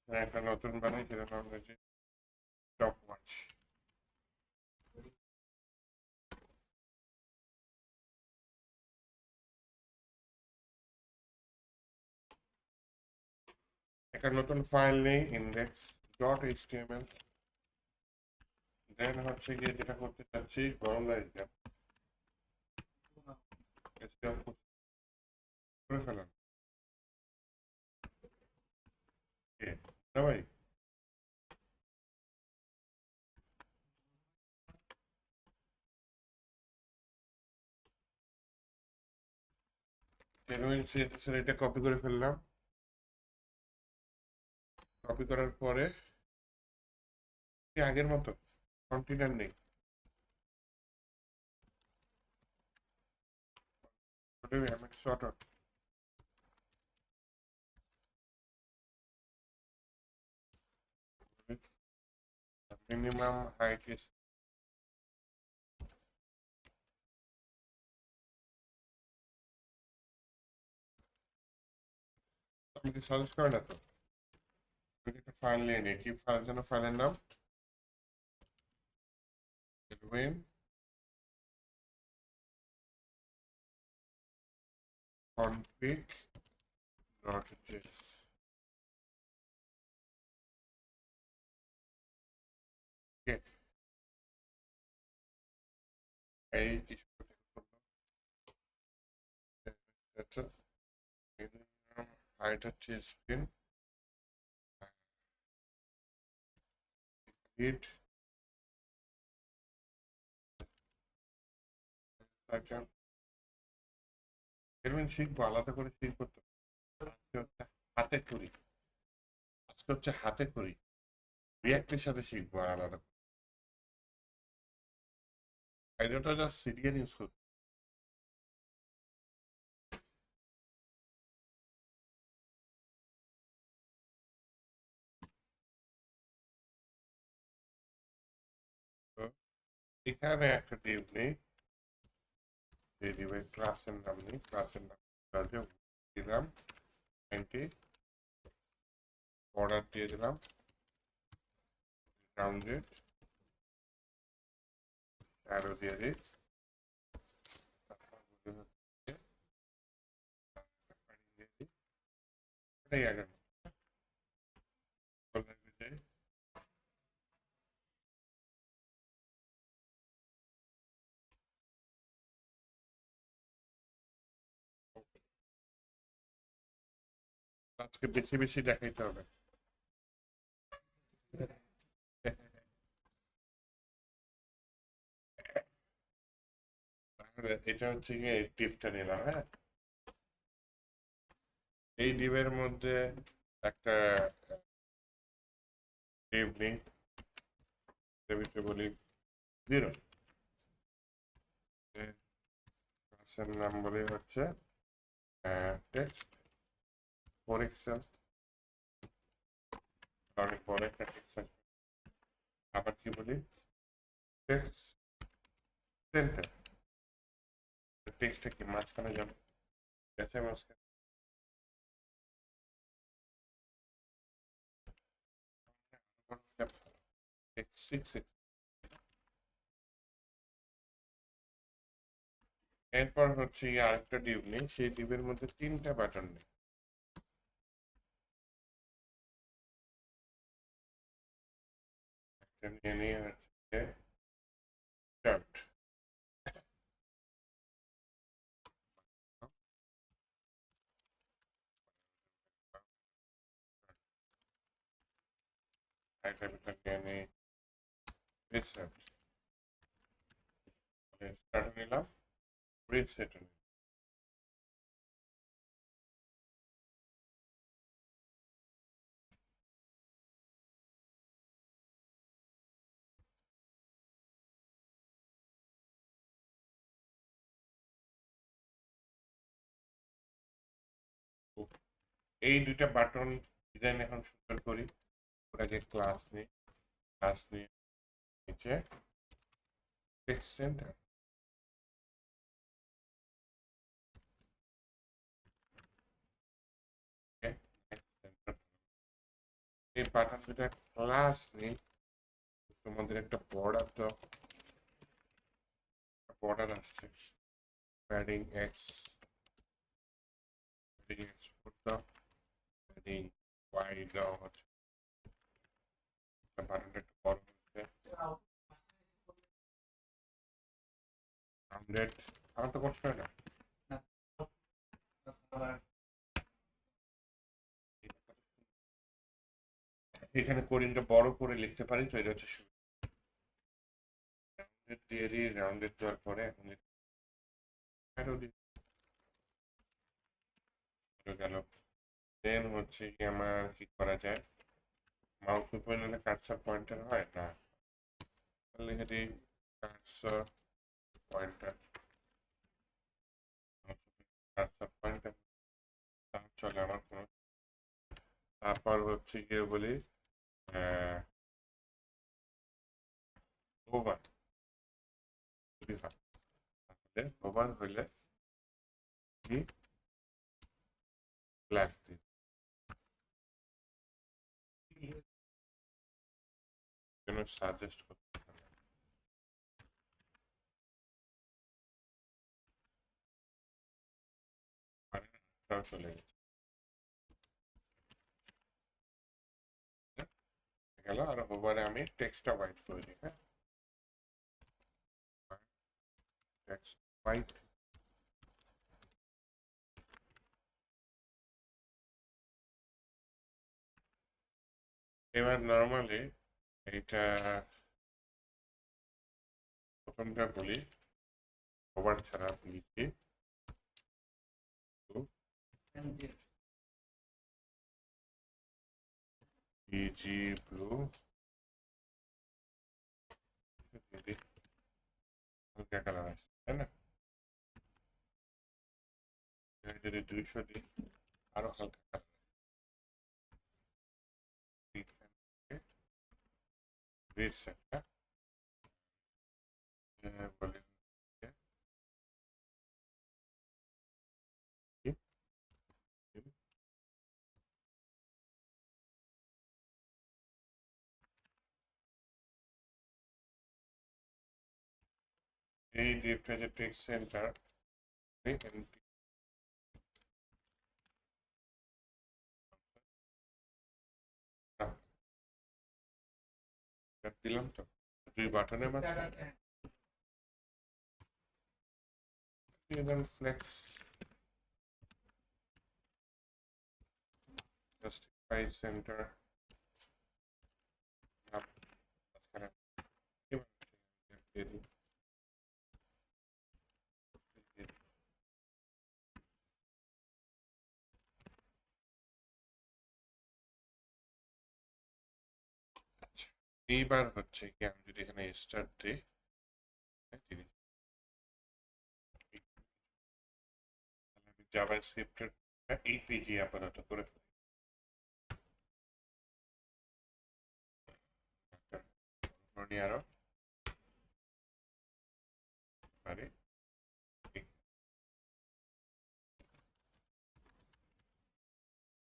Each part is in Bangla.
একটা নতুন বানাই, সেটা নাম হচ্ছে স্টপ ওয়াচ। একটা নতুন ফাইল নেই, ইন্ডেক্স ডট এইচটিএমএল। দেন হচ্ছে গিয়ে যেটা করতে চাচ্ছি, গরম লাগে করে ফেলেন। ভাই, জেনুইন সিএসএস এর এটা কপি করে ফেললাম। কপি করার পরে আগের মতো কন্টেনার নেই, মিনিমাম হাইট ইস। আমাকে সাজেস্ট করে না তো, একটা ফাইল নিয়ে নিই। কি ফাইল যেন, ফাইলের নাম এডউইন config ডট জেএস। এই কিছু হাইট হচ্ছে স্ক্রিন হিট এডউইন শিখবো, আলাদা করে শিখবো তো। আজকে হচ্ছে হাতে করি, আজকে হচ্ছে হাতে করি, রিয়াক্টের সাথে শিখবো আলাদা করে। আইডিয়াটা জাস্ট সিরিয়াল ইউজ করবো। এখানে একটা ডিভ নেই, এই ডিভের ক্লাসের নাম নেই, ক্লাসের নাম দিলাম 20, বর্ডার দিয়ে দিলাম রাউন্ডেড, অ্যারো দিয়ে দিই, এটাই আগে আজকে বেশি বেশি দেখাইতে হবে। তাহলে এটা হচ্ছে গিয়ে এই টিপটা নিলাম, হ্যাঁ। এই ডিপের মধ্যে একটা ডিপ নিই, ভিতরে বলি 0, ক্লাসের নাম বলি হচ্ছে টেক্সট ফর এক্সেল, অনেক বড় একটা টেক্সট। আবার কি বলি, টেক্সট সেন্টার। টেক্সটটা কি মাঝখানে যাবে, গেছে মাঝখানে। এরপর হচ্ছে আরেকটা ডিপ নেই, সেই ডিপের মধ্যে 3টা বাটন নেই। একটা নিয়ে নিয়ে হচ্ছে চার্ট, একটা ভিতর নিয়ে নিই রিসার্চ, স্টার্ট নিলাম, ব্রিজ সেট নিলাম। এই দুইটা বাটন ডিজাইন এখন সুন্দর করি। ওটাকে ক্লাস নিই, ক্লাস নিয়ে নিচে টেক্সট সেন্টার, এই পাঠান দুটা ক্লাস নেই, তোমাদের একটা বর্ডার আসছে প্যাডিং এক্স, প্যাডিং এক্স করতাম, প্যাডিং ওয়াই দেওয়া হচ্ছে, বাটনটা একটু বড় হচ্ছে, 100, আমার তো কষ্ট হয় না। এখানে কোডিংটা বড় করে লিখতে পারি, তো এটা হচ্ছে দিয়ে দিই, রাউন্ডেড দেওয়ার পরে এখন গেল। দেন হচ্ছে কি আমার কি করা যায়, মাউস উপরে নিলে কার্সার পয়েন্টার হয় না, লিখে দিই কার্সার পয়েন্টার, কার্সার পয়েন্টার চলে আমার কোনো। তারপর হচ্ছে গিয়ে বলি ওভার, যদি হয় তাহলে ওভার হইলে কি ব্ল্যাক দিই, জন্য সাজেস্ট করতে পারে, তাও চলে গেছে গেল। আর ওভারে আমি টেক্সটটা হোয়াইট করে দিই, হ্যাঁ, টেক্সট হোয়াইট। এবার নর্মালি এইটা প্রথমটা বলি, ওভার ছাড়া লিখি ইজি ব্লু, হালকা কালার আসছে তাই না, যদি 200 দিই আরো হালকা কালার, রিসেট, হ্যাঁ বলি এই ডিফটা যে টেক্সট সেন্টার দিলাম, তো 2 বাটনের মাঝে দিলাম ফ্লেক্স, জাস্টিফাই সেন্টার, এইবার হচ্ছে কি আমি যদি এখানে স্টার্ট দিই, জাভাস্ক্রিপ্টের এই পেজে আপাতত করে ফেলি, আরো পারি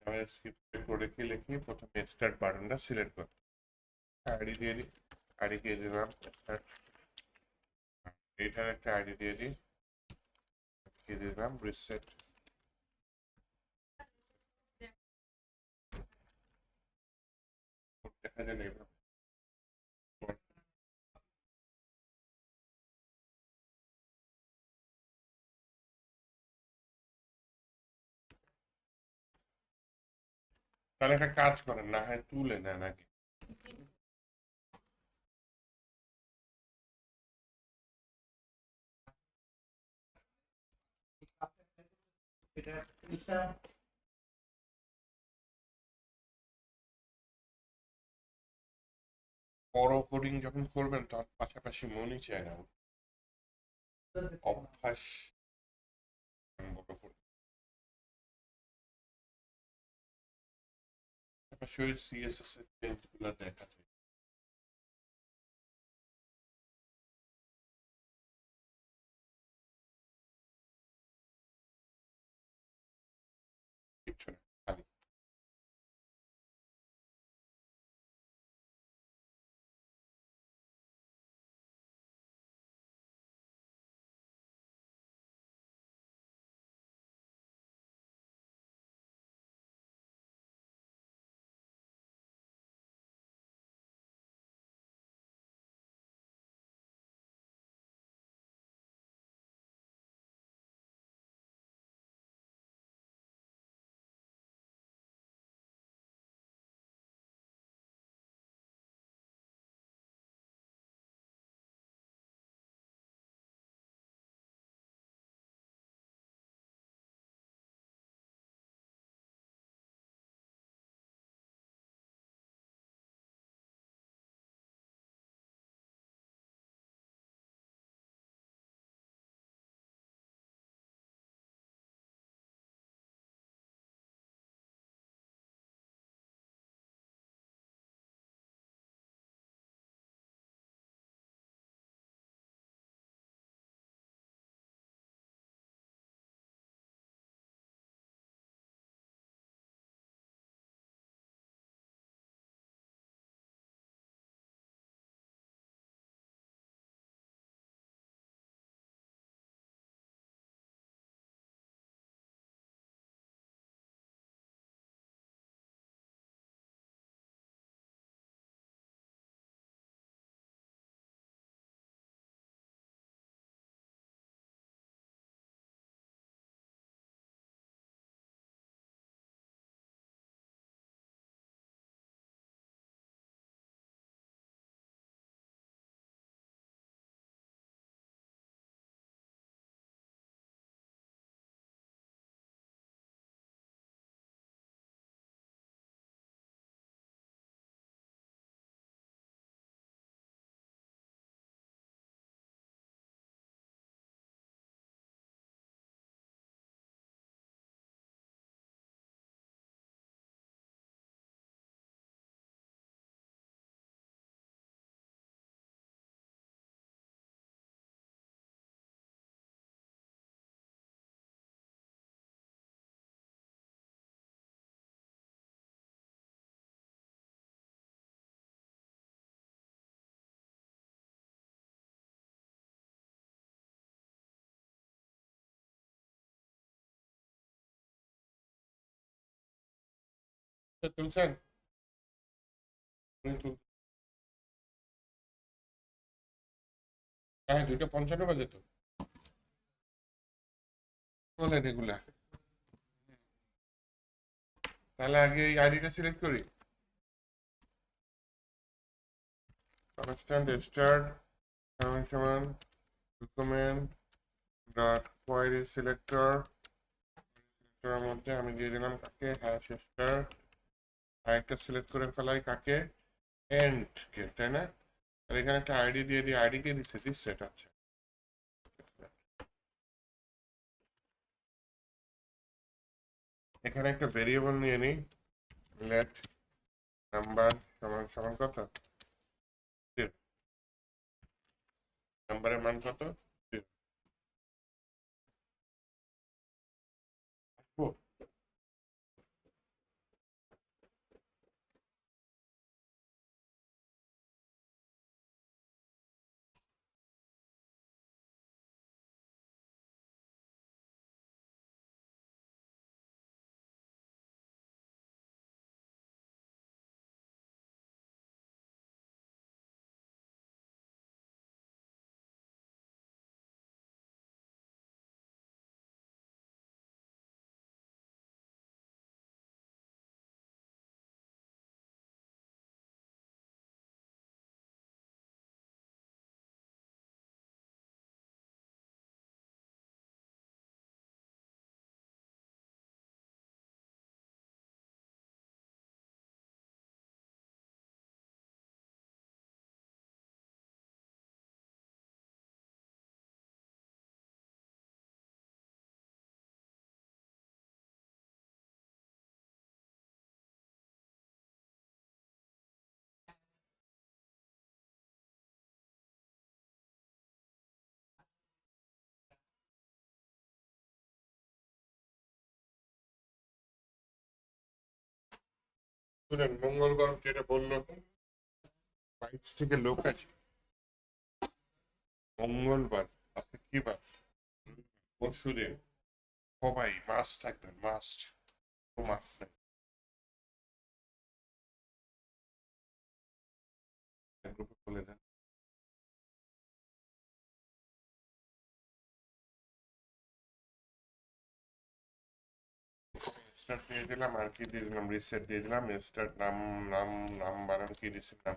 জাভাস্ক্রিপ্টে করে কি লিখি, প্রথমে স্টার্ট বাটনটা সিলেক্ট করতে, আইডি দিয়ে দিই, আইডি দিয়ে দিলাম স্টার্ট, এটার একটা আইডি দিয়ে দিই, দিয়ে দিলাম রিসেট, দেখা যায় না, তাহলে একটা কাজ করেন না হয় তুলে নেন আগে, বড় কোডিং যখন করবেন তখন পাশাপাশি মনই চায় না, অভ্যাস বড় কোডিং, পাশাপাশি ওই সিএসএস এর চেঞ্জ গুলা দেখা যায়, কিছু না, খালি তুলছেন? হ্যাঁ, 2:55 বাজে তো। বলেন এগুলা। তাহলে আগে এই আইডিটা সিলেক্ট করি। কনস্ট্যান্ট স্টার্ট সমান সমান ডকুমেন্ট ডট কোয়ারি সিলেক্টর এর মধ্যে আমি দিয়ে দিলাম কাকে, হ্যাশ স্টার। আরেকটা সিলেক্ট করে ফেলাই কাকে, এন্ড কে, তাই না? আর এখানে একটা আইডি দিয়ে দিই, আইডি কে দিচ্ছে, সেট আছে। এখানে একটা ভেরিয়েবল নিয়ে নিই, লেট নাম্বার সমান সমান কত, নাম্বারের মান কত, শুনেন, মঙ্গলবার যেটা বললো বাইশ থেকে লোক আছে, মঙ্গলবার আপনি কি বার, পরশুদিন সবাই মাস্ট থাকবেন, মাস্ট, মাস্ট নাই, গ্রুপে বলে দেন। স্টার্ট দিয়ে দিলাম, আর কি দিয়ে দিলাম, রিসেট দিয়ে দিলাম, স্টার্ট নাম, নাম, নাম্বার আর কি দিচ্ছিলাম।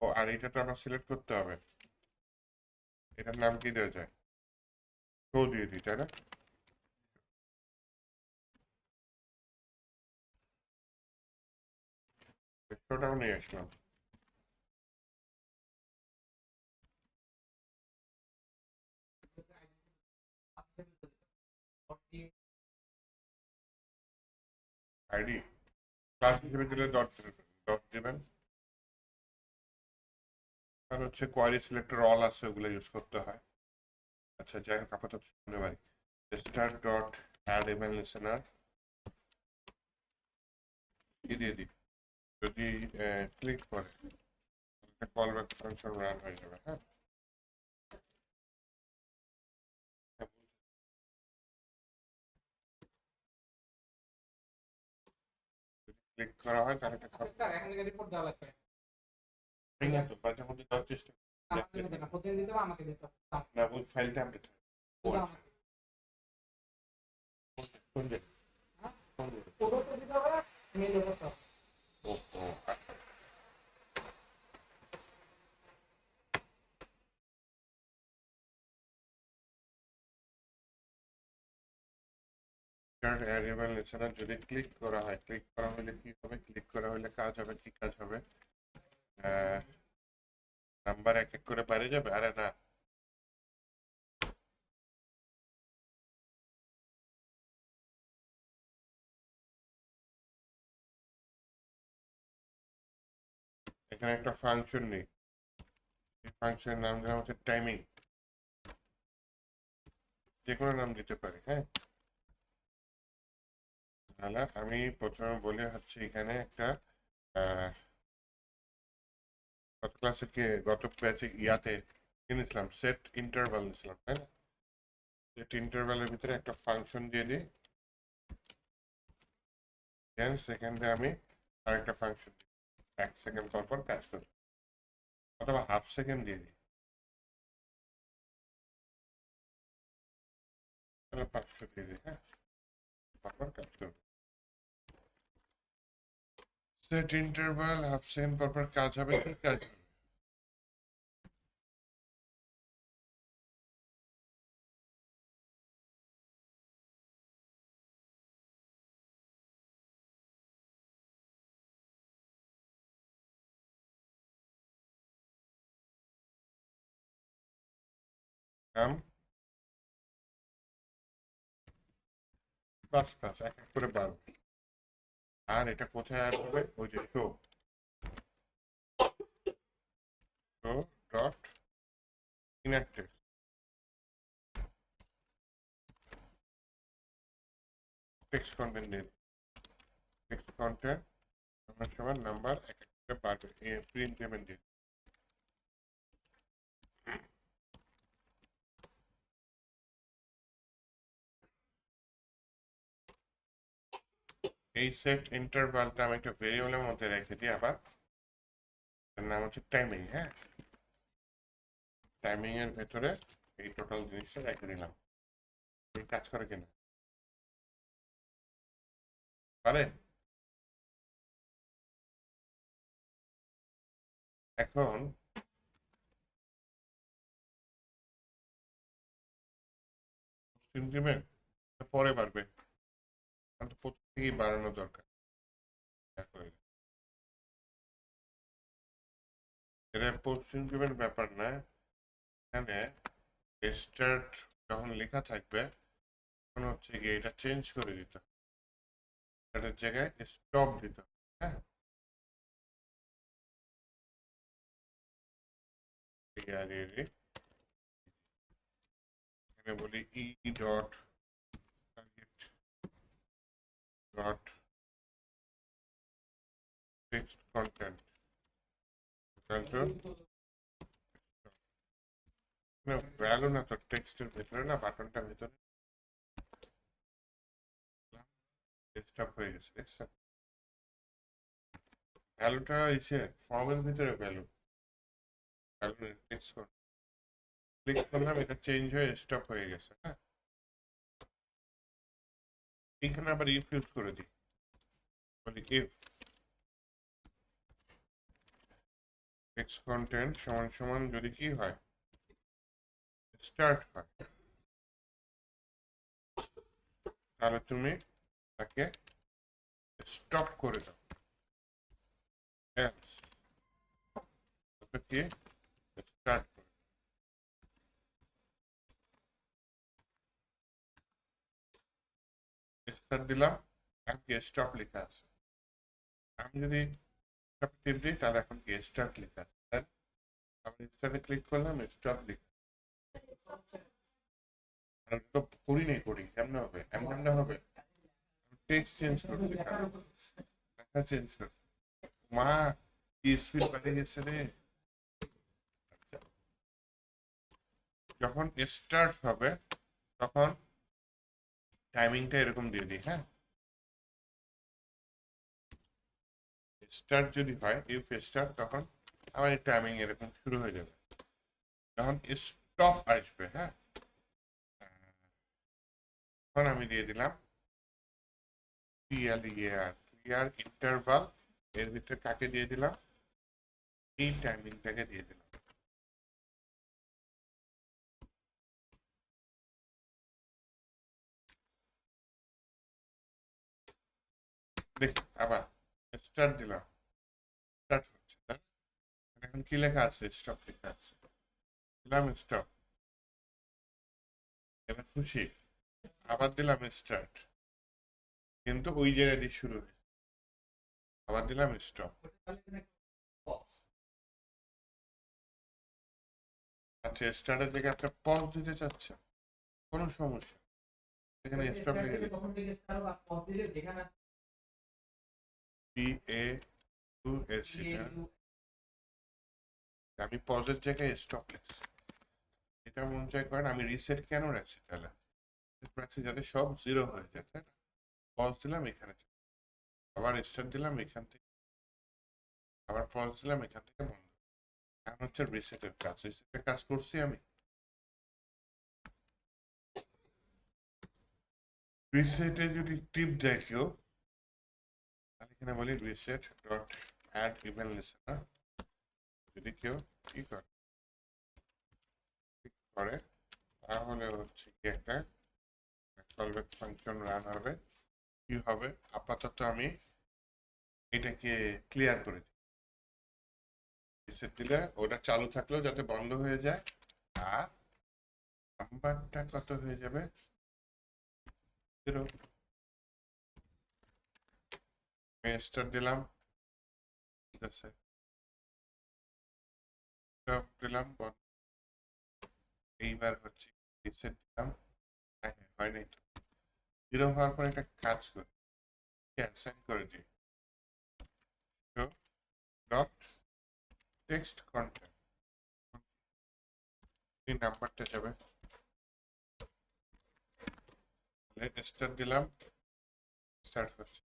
ও আর এটা তো আমার সিলেক্ট করতে হবে, এটার নাম কি দেওয়া যায়, শো দিয়ে দিই, তাই না? শোটাও নিয়ে আসলাম। আইডি ক্লাস হিসেবে দিলে ডট দেবেন, ডট দেবেন। আর হচ্ছে কোয়ারি সিলেক্টর অল আছে, ওগুলো ইউজ করতে হয়। আচ্ছা যাই হোক, আপাতত শুনে পারি, start dot add event listener কি দিয়ে দিই, যদি ক্লিক করে কল ব্যাক ফাংশন রান হয়ে যাবে। হ্যাঁ, ক্লিক করা হয় তাহলে একটা রিপোর্ট দেওয়া লাগবে। ঠিক আছে, মাঝে মধ্যে দেওয়ার চেষ্টা না, ওই ফাইলটা আপডেট কোন জায়গায়, ও ও অ্যারিয়েবল এছাড়া যদি ক্লিক করা হয়, ক্লিক করা হলে কি হবে, ক্লিক করা হলে কাজ হবে, কি কাজ হবে, নাম্বার এক এক করে বাড়ে যাবে, আরে না, এখানে একটা ফাংশন নেই, ফাংশনের নাম দিলাম হচ্ছে টাইমিং, যে কোনো নাম দিতে পারি। হ্যাঁ, তাহলে আমি প্রথমে বলে হচ্ছে এখানে একটা গত ক্লাসে গত ব্যাচে ইয়াতে কিনেছিলাম, সেট ইন্টারভাল নিয়েছিলাম, তাই না? সেট ইন্টারভালের ভিতরে একটা ফাংশন দিয়ে দিই, দেন সেকেন্ডে আমি আরেকটা ফাংশন 1 সেকেন্ড পর পর কাজ করি, অথবা হাফ সেকেন্ড দিয়ে দিই, তাহলে 500 দিয়ে দিই। হ্যাঁ, পরপর কাজ করবো। সেট ইন্টারভাল হাফ সেকেন্ড পর পর কাজ হবে, কি কাজ হবে? নাম 5 5 এক এক করে 12, আর এটা কোথায় আসবে? ওই যে show dot inner text content দিয়ে টেক্সট কন্টেন্ট আমার সবার নাম্বার এক এক করে বাড়বে, প্রিন্ট পেমেন্ট দিয়ে। এই সেট ইন্টারভালটা আমি একটা ভেরিয়েবলের মধ্যে রেখে দিই আবার, এর নাম হচ্ছে টাইমিং। হ্যাঁ, টাইমিং এর ভেতরে এই টোটাল জিনিসটা রেখে দিলাম। এই কাজ করে কিনা পারে? এখন ইনক্রিমেন্ট পরে বাড়বে, কিন্তু প্রথম থেকেই বাড়ানো দরকার। দেখো এটা পোস্ট ইনক্রিমেন্ট ব্যাপার না, এখানে স্টার্ট যখন লেখা থাকবে তখন হচ্ছে গিয়ে এটা চেঞ্জ করে দিতে হবে, এটার জায়গায় স্টপ দিতে হবে। হ্যাঁ, এখানে বলি E dot target dot text content value না তো, টেক্সটের ভেতরে না, বাটনটার ভেতরে স্টপ হয়ে গেছে, দেখছেন? ভ্যালুটা এসে ফর্মের ভিতরে ভ্যালু ভ্যালু টেক্সট ক্লিক করলাম, এটা চেঞ্জ হয়ে স্টপ হয়ে গেছে। হ্যাঁ, এখানে আবার ইফ ইউজ করে দিই, বলি ইফ টেক্সট কন্টেন্ট সমান সমান যদি কি হয়, স্টার্ট হয়, তাহলে তুমি তাকে স্টপ করে দাও। এলস কি স্টার্ট করে স্টার্ট দিলাম, এখন কি স্টপ লেখা আছে। আমি যদি স্টপ টিপ দিই তাহলে এখন কি স্টার্ট লেখা আছে, আমি স্টার্টে ক্লিক করলাম, স্টপ লেখা। আর তো করি নেই, করি কেমন হবে, এমন না হবে, টেক্সট চেঞ্জ করতে, লেখা চেঞ্জ করতে। মা কি স্পিড বেড়ে গেছে রে। যখন স্টার্ট হবে তখন টাইমিংটা এরকম দিয়ে দিই। হ্যাঁ, স্টার্ট যদি হয় ইফ স্টার্ট, তখন আমার টাইমিং এরকম শুরু হয়ে যাবে। যখন স্টপ আসবে, হ্যাঁ, তখন আমি দিয়ে দিলাম ক্লিয়ার ইন্টারভাল, এর ভিতরে কাকে দিয়ে দিলাম, এই টাইমিংটাকে দিয়ে দিলাম। দেখ আবার স্টার্ট দিলাম, স্টার্ট হচ্ছে, এখন কি লেখা আছে, স্টপ লেখা আছে, দিলাম স্টপ, এবার খুশি, আবার দিলাম স্টার্ট, কিন্তু ওই জায়গা দিয়ে শুরু হয়েছে, আবার দিলাম স্টপ। আচ্ছা, স্টার্টের দিকে একটা পজ দিতে চাচ্ছেন, কোনো সমস্যা, এখানে স্টপ লিখে দিন, পি এ ইউ এস, আমি পজের জায়গায় স্টপ লিখছি। এটা মনে চাই করেন, আমি রিসেট কেন রাখছি তাহলে, রাখছি যাতে সব জিরো হয়ে যায়, তাই না? পজ দিলাম এখানে, আবার স্টার্ট দিলাম এখান থেকে, আবার পজ দিলাম এখান থেকে বন্ধ। এখন হচ্ছে রিসেটের কাজ, রিসেটের কাজ করছি আমি। রিসেটে যদি টিপ দেয় কেউ, তাহলে এখানে বলি reset dot add event listener. যদি কেউ কি করে তাহলে হচ্ছে কি একটা কলব্যাক ফাংশন রান হবে। কি হবে, আপাতত আমি এটাকে ক্লিয়ার করে দিই। রিসেট দিলে ওটা চালু থাকলেও যাতে বন্ধ হয়ে যায়, আর নাম্বারটা কত হয়ে যাবে, 0। আমি স্টার দিলাম, ঠিক আছে, দিলাম এইবার হচ্ছে রিসেট দিলাম। হ্যাঁ হ্যাঁ, হয় নাই তো। 0 হওয়ার পর একটা কাজ করি, অ্যাসাইন করে দিই ডট টেক্সট কন্টেন্ট, এই নাম্বারটা যাবে। স্টার দিলাম, স্টার্ট হচ্ছে,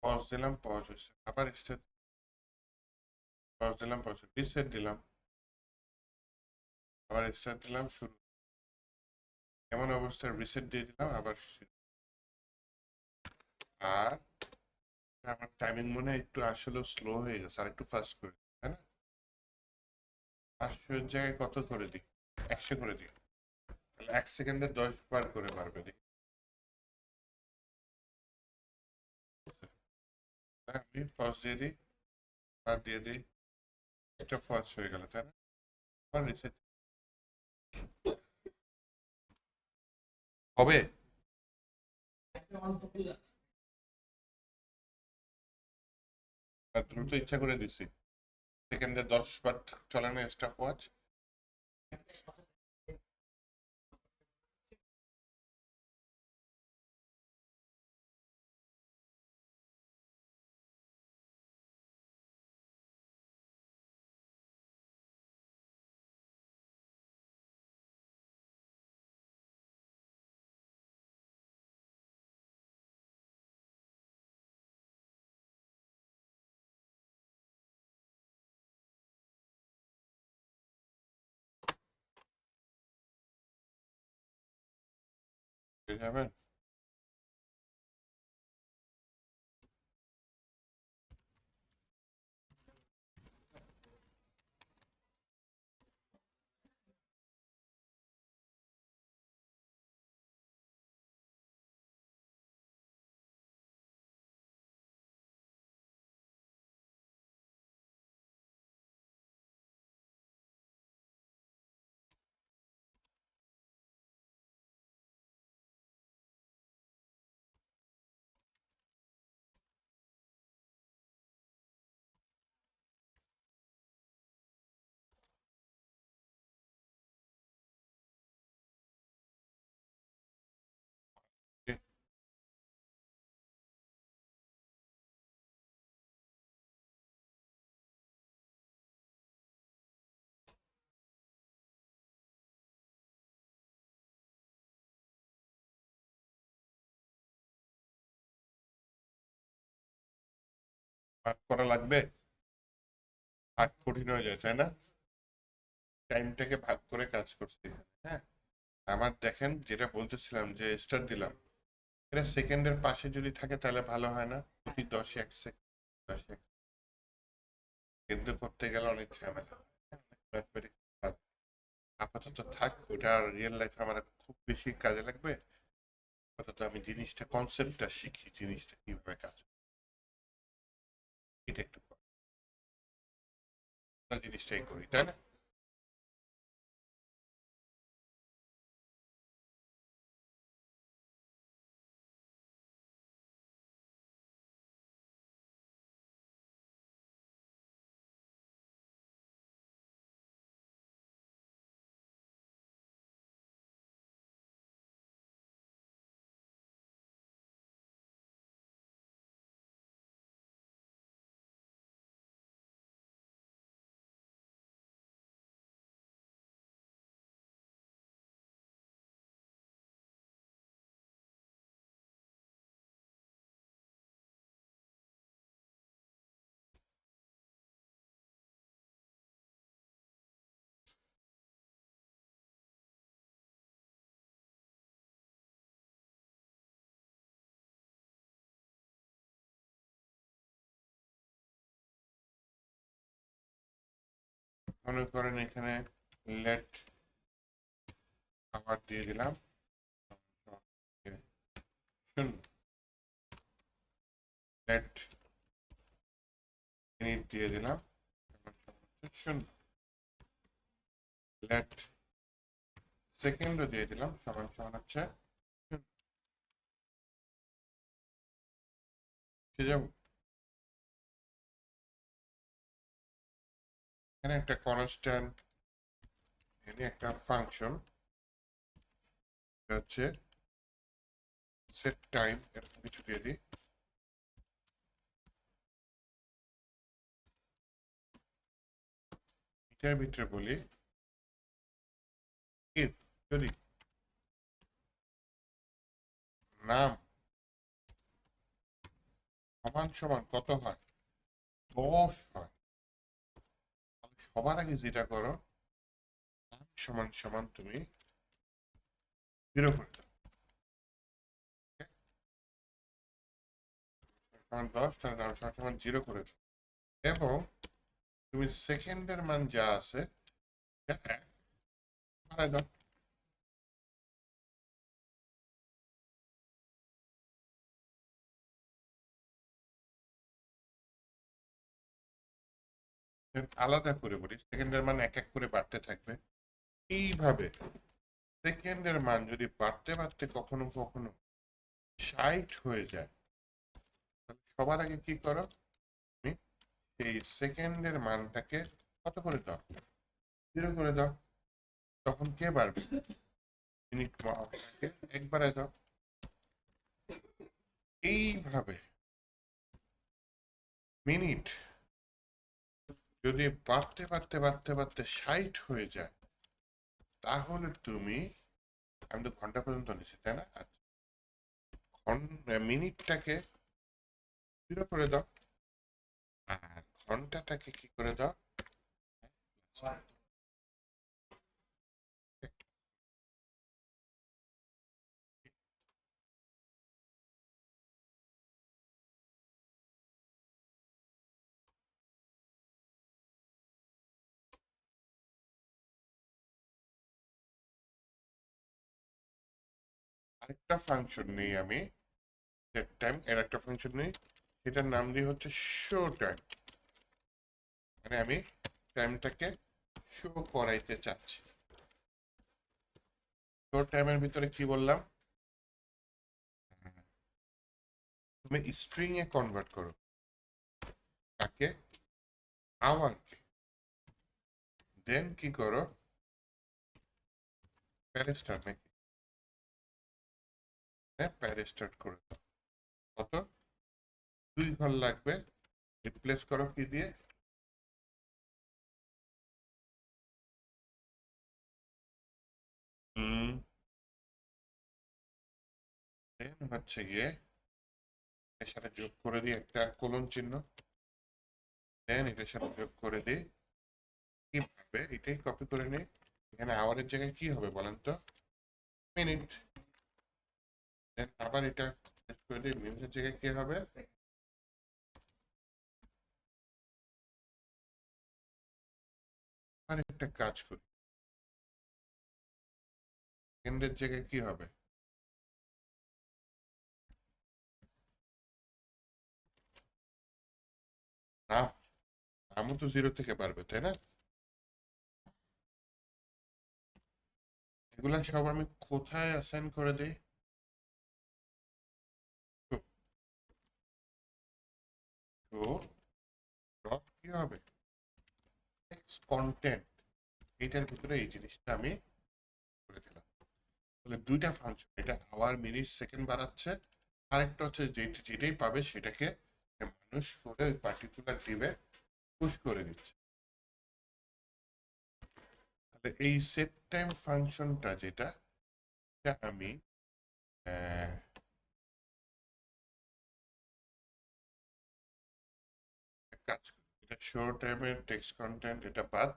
পজ দিলাম, পজ হচ্ছে, আবার স্টার, পজ দিলাম, পজ, রিসেট দিলাম, আবার স্টার দিলাম, শুরু। এমন অবস্থায় রিসেট দিয়ে দিলাম, আবার আর আমার টাইমিং মনে হয় একটু আসলে স্লো হয়ে গেছে, আর একটু ফাস্ট করে দিই, তাই না? 500 জায়গায় কত করে দিই, 100 করে দিই, তাহলে 1 সেকেন্ডে 10 বার করে মারবে, দেখি। আমি পজ দিয়ে দিই, আর দিয়ে দিই, এটা পজ হয়ে গেল, তাই না? আবার রিসেট হবে। আর দ্রুত ইচ্ছা করে দিছি, সেকেন্ডে 10 বার চলে না স্টপ ওয়াচ। হয়ে যাবেন। ভাগ করা লাগবে, ভাগ কঠিন হয়ে যায়, তাই না? টাইমটাকে ভাগ করে কাজ করছি, হ্যাঁ। আমার দেখেন যেটা বলতেছিলাম, যে স্টার দিলাম, এটা সেকেন্ডের পাশে যদি থাকে তাহলে ভালো হয় না? প্রতি 10-এ 1 সেকেন্ড, 10-এ 1 কিন্তু করতে গেলে অনেক ঝামেলা, হ্যাঁ, অনেক mathematics কাজ। আপাতত থাক, ওটা রিয়েল লাইফে আমার খুব বেশি কাজে লাগবে। আপাতত আমি জিনিসটা, কনসেপ্টটা শিখি, জিনিসটা কিভাবে কাজ করে, এটা একটু জিনিসটাই করি, তাই না? মনে করেন এখানে লেট আবার দিয়ে দিলাম 0, লেট মিনিট দিয়ে দিলাম 0, লেট সেকেন্ডও দিয়ে দিলাম সমান সমান হচ্ছে 0। এখানে একটা কনস্ট্যান্ট, এখানে একটা ফাংশন হচ্ছে সেট টাইম, এরকম কিছু দিয়ে দিই। এটার ভিতরে বলি ইফ যদি নাম সমান সমান কত হয়, 10 হয়, সবার আগে যেটা করো নাম সমান সমান তুমি 0 করে দাও। সমান 10, তাহলে নাম সমান সমান 0 করে দাও এবং তুমি সেকেন্ডের মান যা আছে সেটা 1 বাড়াই দাও। আলাদা করে বলি, সেকেন্ডের মান 1 1 করে বাড়তে থাকবে। এইভাবে সেকেন্ডের মান যদি বাড়তে বাড়তে কখনো কখনো 60 হয়ে যায়, তাহলে সবার আগে কি করো, তুমি এই সেকেন্ডের মানটাকে কত করে দাও, 0 করে দাও। তখন কে বাড়বে, মিনিট মাপটাকে 1 বাড়ায় দাও। এইভাবে মিনিট যদি বাড়তে বাড়তে বাড়তে বাড়তে 60 হয়ে যায়, তাহলে তুমি, আমি তো ঘন্টা পর্যন্ত নিচ্ছি তাই না, মিনিটটাকে 0 করে দাও আর ঘন্টাটাকে কি করে দাও। আরেকটা ফাংশন নেই আমি, সেট টাইম এর একটা ফাংশন নেই, সেটার নাম দিয়ে হচ্ছে শো টাইম। মানে আমি টাইমটাকে শো করাইতে চাচ্ছি। শো টাইমের ভিতরে কি বললাম, তুমি স্ট্রিং এ কনভার্ট করো তাকে, আওয়ারকে, দেন কি করো, প্যারেস্টার নাকি, হ্যাঁ প্যারেস্টার্ট করে দাও। কত, 2 ঘর লাগবে, রিপ্লেস করো কি দিয়ে, দেন হচ্ছে গিয়ে এর সাথে যোগ করে দিই একটা কোলন চিহ্ন, দেন এটার সাথে যোগ করে দিই, কিভাবে এটাই কপি করে নিই, এখানে আওয়ারের জায়গায় কি হবে বলেন তো, মিনিট, দেন আবার এটা পেস্ট করে দিই, মিনিটের জায়গায় কি হবে, আর একটা কাজ করি, সেকেন্ডের জায়গায় কি হবে, নাম, নামও তো 0 থেকে পারবে তাই না। এগুলা সব আমি কোথায় অ্যাসাইন করে দিই, তো তো ডট কি হবে, টেক্সট কন্টেন্ট, এটার ভিতরে এই জিনিসটা আমি করে দিলাম। তাহলে দুইটা ফাংশন, এটা আওয়ার মিনিট সেকেন্ড বাড়াচ্ছে, আরেকটা হচ্ছে যেটাই পাবে সেটাকে মানুষ করে ওই পার্টিকুলার ডিভে পুশ করে দিচ্ছে। তাহলে এই সেট টাইম ফাংশনটা যেটা, এটা আমি এক কাজ করি, এটা শো টাইমের টেক্সট কন্টেন্ট এটা বাদ,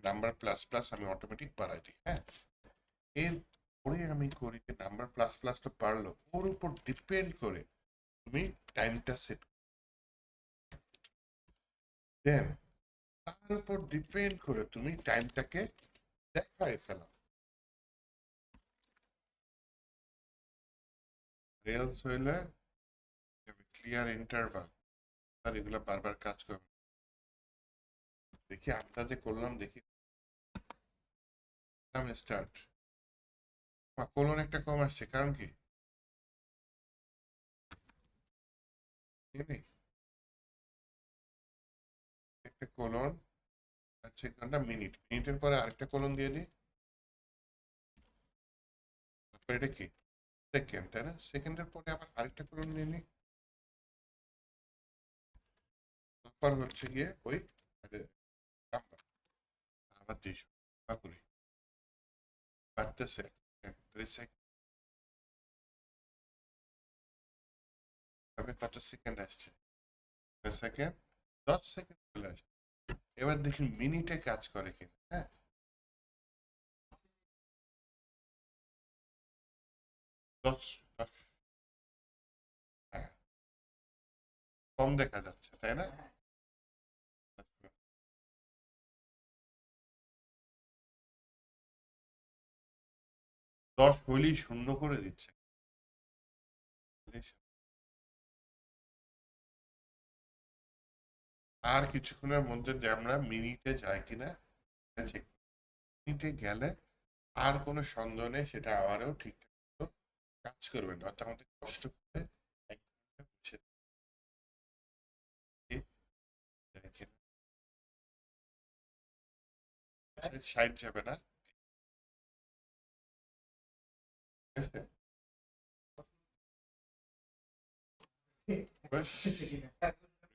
নাম্বার প্লাস প্লাস আমি অটোমেটিক বাড়াই দিই, হ্যাঁ। এরপরে আমি করি যে নাম্বার প্লাস প্লাস তো পারলো, ওর উপর ডিপেন্ড করে তুমি টাইমটা সেট দেন তার উপর ডিপেন্ড করে তুমি টাইমটাকে দেখায় ফেলো। রেলস হইলে ক্লিয়ার ইন্টারভাল, আর এগুলো বারবার কাজ করবে। দেখি আমরা যে করলাম, দেখি স্টার্ট। কোলন একটা কম আসছে, কারণ কি? একটা কোলন, আচ্ছা ঘন্টা, মিনিট, মিনিটের পরে আরেকটা কোলন দিয়ে দিই। তারপর এটা কি? সেকেন্ড, তাই না? সেকেন্ডের পরে আবার আরেকটা কোলন নিয়ে নিই। তারপর হচ্ছে গিয়ে ওই নাম্বার আবার 200 করি বাড়তেছে। 2 সেকেন্ড কত সেকেন্ড আসছে? সেকেন্ড, 10 সেকেন্ড চলে আসছে। এবার দেখি মিনিটে কাজ করে কিনা। হ্যাঁ, 10, হ্যাঁ, কম দেখা যাচ্ছে, তাই না? 10 হইলেই শূন্য করে দিচ্ছে। আর কিছুক্ষণের মধ্যে যে আমরা মিনিটে যাই কিনা চেক, মিনিটে গেলে আর কোনো সন্দেহ নেই, সেটা আবারও ঠিকঠাক মতো কাজ করবে না, অর্থাৎ আমাদের কষ্ট করে 1 ঘন্টা বুঝে দেখেন 60 যাবে না, ঠিক আছে?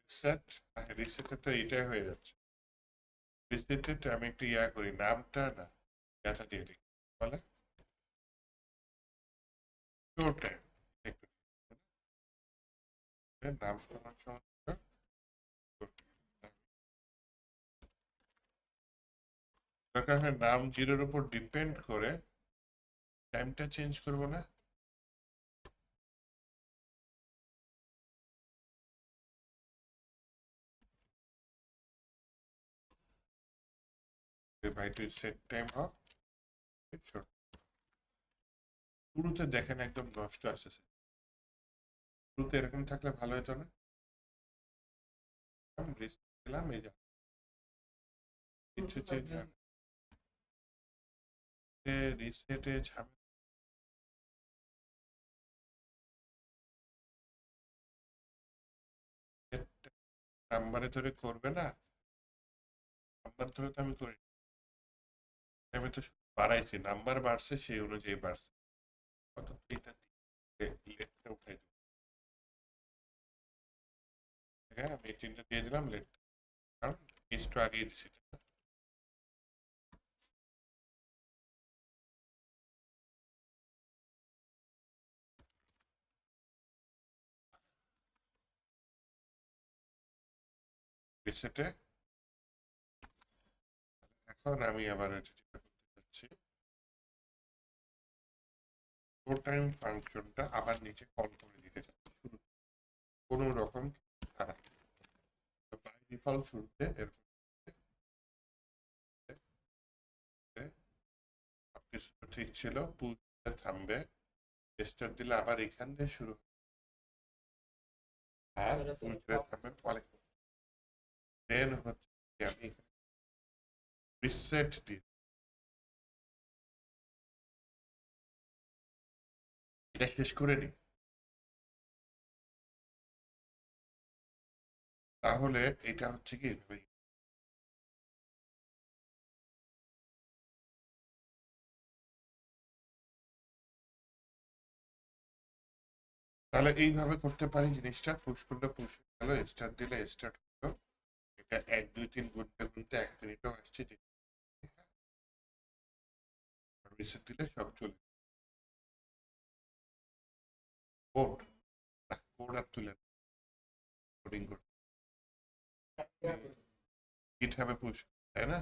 রিসেট, রিসেটে তো এইটাই হয়ে যাচ্ছে। রিসেটে আমি একটু ইয়া করি, নামটা না ইয়াটা দিয়ে দিই, বলে শো টাইম, একটু নাম শোনার সময় দরকার হয় নাম জিরোর উপর ডিপেন্ড করে টাইমটা চেঞ্জ করবো না। ভাই তুই সেট টাইম হ, শুরুতে দেখেন একদম নষ্ট আসতেছে। শুরুতে এরকম থাকলে ভালো হতো না? আমি রিস্ক দিলাম, এই যা কিছু চেঞ্জ রিসেটে ঝামেলা। নাম্বারে ধরে করবে না, নাম্বার ধরে তো আমি করি, আমি তো শুধু বাড়াইছি, নাম্বার বাড়ছে সেই অনুযায়ী বাড়ছে। কত এটা লেটটা উঠাই দেবো। হ্যাঁ, আমি 3টা দিয়ে দিলাম লেট, কারণ কেসটা আগেই দিছি। রিসেটে এখন আমি আবার যেটা করতে চাচ্ছি, শো টাইম ফাংশনটা আবার নিচে কল করে দিতে চাচ্ছি শুরু, কোনো রকম ছাড়া। বাই ডিফল্ট শুরুতে এরকম সবকিছু ঠিক ছিল, পুজোতে থামবে, স্টার্ট দিলে আবার এখান দিয়ে শুরু, আর পুজোতে থামবে অনেক। দেন হচ্ছে আমি রিসেট দিই, এটা শেষ করে নিই, তাহলে এটা হচ্ছে কি তাহলে এইভাবে করতে পারি জিনিসটা, পুশ করলে পুশ হয়ে গেল, স্টার্ট দিলে স্টার্ট হলো। এটা 1 2 3 গুনতে গুনতে 1 মিনিটও আসছে, রিসেট দিলে সব চলে। কোড, কোড আর তুলে কোডিং করতে গিটহাবে পুশ, তাই না?